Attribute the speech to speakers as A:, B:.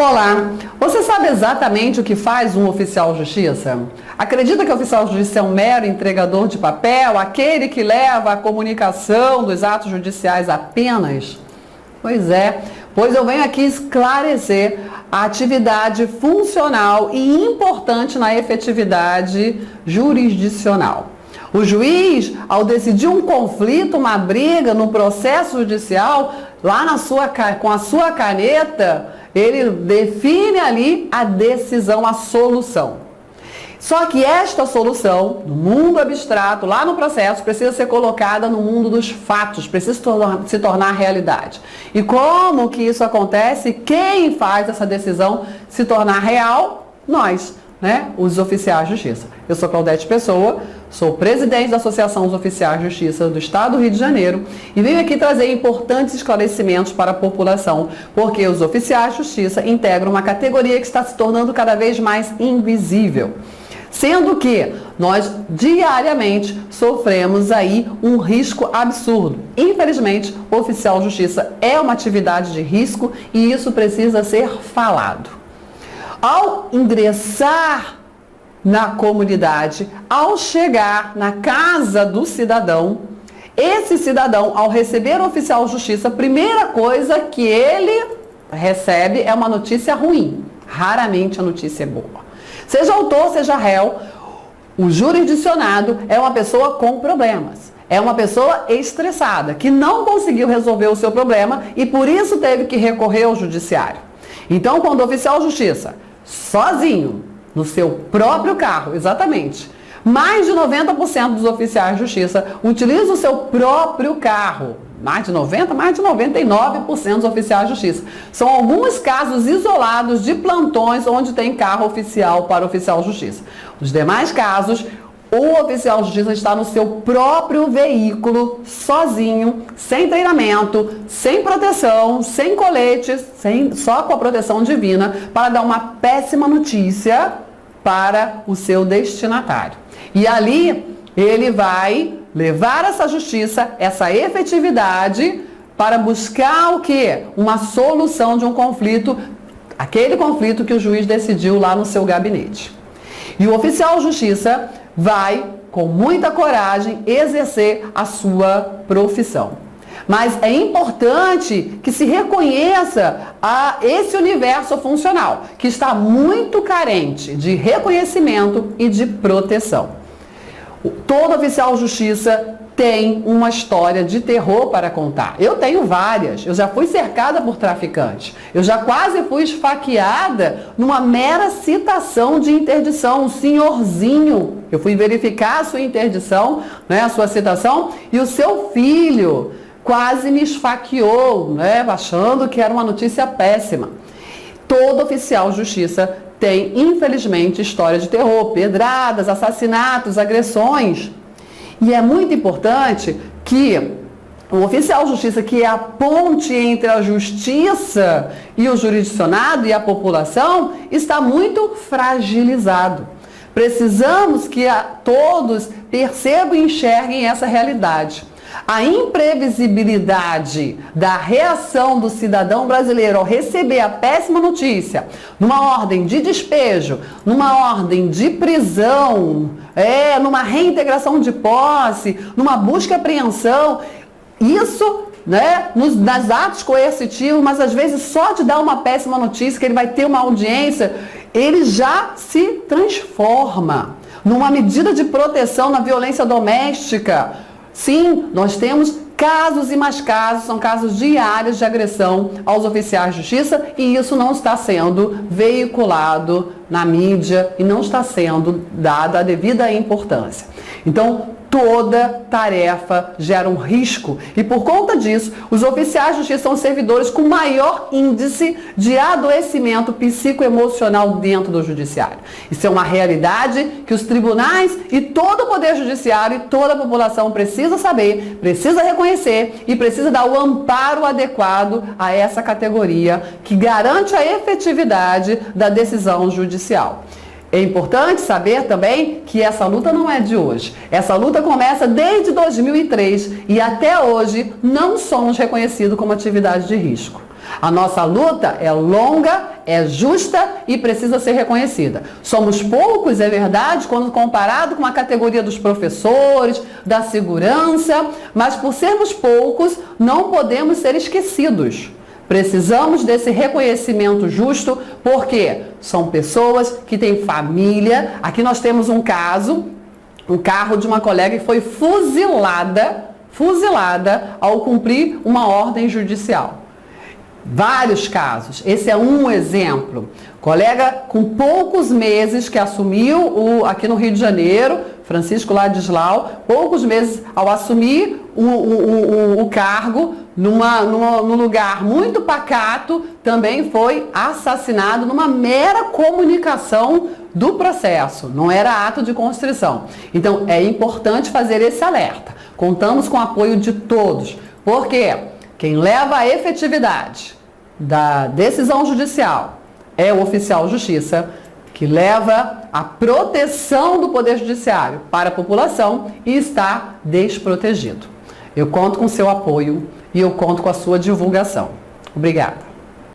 A: Olá, você sabe exatamente o que faz um oficial de justiça? Acredita que o oficial de justiça é um mero entregador de papel, aquele que leva a comunicação dos atos judiciais apenas? Pois eu venho aqui esclarecer a atividade funcional e importante na efetividade jurisdicional. O juiz, ao decidir um conflito, uma briga no processo judicial, lá com a sua caneta, ele define ali a decisão, a solução. Só que esta solução, no mundo abstrato, lá no processo, precisa ser colocada no mundo dos fatos, precisa se tornar realidade. E como que isso acontece? Quem faz essa decisão se tornar real? Nós, os oficiais de justiça. Eu sou Claudete Pessoa, sou presidente da Associação dos Oficiais de Justiça do Estado do Rio de Janeiro e venho aqui trazer importantes esclarecimentos para a população, porque os oficiais de justiça integram uma categoria que está se tornando cada vez mais invisível. Sendo que nós diariamente sofremos aí um risco absurdo. Infelizmente, o oficial de justiça é uma atividade de risco e isso precisa ser falado. Ao ingressar na comunidade, ao chegar na casa do cidadão, esse cidadão, ao receber o oficial de justiça, a primeira coisa que ele recebe é uma notícia ruim. Raramente a notícia é boa. Seja autor, seja réu, o jurisdicionado é uma pessoa com problemas. É uma pessoa estressada, que não conseguiu resolver o seu problema e por isso teve que recorrer ao judiciário. Então, quando o oficial de justiça, sozinho, no seu próprio carro, exatamente, mais de 90% dos oficiais de justiça utilizam o seu próprio carro. Mais de 99% dos oficiais de justiça. São alguns casos isolados de plantões onde tem carro oficial para o oficial de justiça. Os demais casos, o oficial de justiça está no seu próprio veículo, sozinho, sem treinamento, sem proteção, sem coletes, só com a proteção divina, para dar uma péssima notícia para o seu destinatário. E ali ele vai levar essa justiça, essa efetividade, para buscar o quê? Uma solução de um conflito, aquele conflito que o juiz decidiu lá no seu gabinete. E o oficial de justiça vai, com muita coragem, exercer a sua profissão. Mas é importante que se reconheça esse universo funcional, que está muito carente de reconhecimento e de proteção. Todo oficial de justiça tem uma história de terror para contar. Eu tenho várias. Eu já fui cercada por traficantes. Eu já quase fui esfaqueada numa mera citação de interdição. Um senhorzinho. Eu fui verificar a sua interdição, a sua citação, e o seu filho quase me esfaqueou, achando que era uma notícia péssima. Todo oficial de justiça tem, infelizmente, história de terror, pedradas, assassinatos, agressões. E é muito importante que o oficial de justiça, que é a ponte entre a justiça e o jurisdicionado e a população, está muito fragilizado. Precisamos que todos percebam e enxerguem essa realidade. A imprevisibilidade da reação do cidadão brasileiro ao receber a péssima notícia, numa ordem de despejo, numa ordem de prisão, numa reintegração de posse, numa busca e apreensão, isso, nas atos coercitivos, mas às vezes só de dar uma péssima notícia, que ele vai ter uma audiência, ele já se transforma numa medida de proteção na violência doméstica. Sim, nós temos casos e mais casos, são casos diários de agressão aos oficiais de justiça e isso não está sendo veiculado na mídia e não está sendo dada a devida importância. Então, toda tarefa gera um risco e por conta disso, os oficiais de justiça são servidores com maior índice de adoecimento psicoemocional dentro do judiciário. Isso é uma realidade que os tribunais e todo o poder judiciário e toda a população precisa saber, precisa reconhecer e precisa dar o amparo adequado a essa categoria que garante a efetividade da decisão judicial. É importante saber também que essa luta não é de hoje. Essa luta começa desde 2003 e até hoje não somos reconhecidos como atividade de risco. A nossa luta é longa, é justa e precisa ser reconhecida. Somos poucos, é verdade, quando comparado com a categoria dos professores, da segurança, mas por sermos poucos, não podemos ser esquecidos. Precisamos desse reconhecimento justo, porque são pessoas que têm família. Aqui nós temos um caso, um carro de uma colega que foi fuzilada ao cumprir uma ordem judicial. Vários casos. Esse é um exemplo. Colega com poucos meses que assumiu aqui no Rio de Janeiro, Francisco Ladislau, poucos meses ao assumir o cargo, num lugar muito pacato, também foi assassinado numa mera comunicação do processo, não era ato de constrição. Então é importante fazer esse alerta. Contamos com o apoio de todos, porque quem leva a efetividade da decisão judicial é o oficial de justiça, que leva a proteção do Poder Judiciário para a população e está desprotegido. Eu conto com seu apoio e eu conto com a sua divulgação. Obrigada.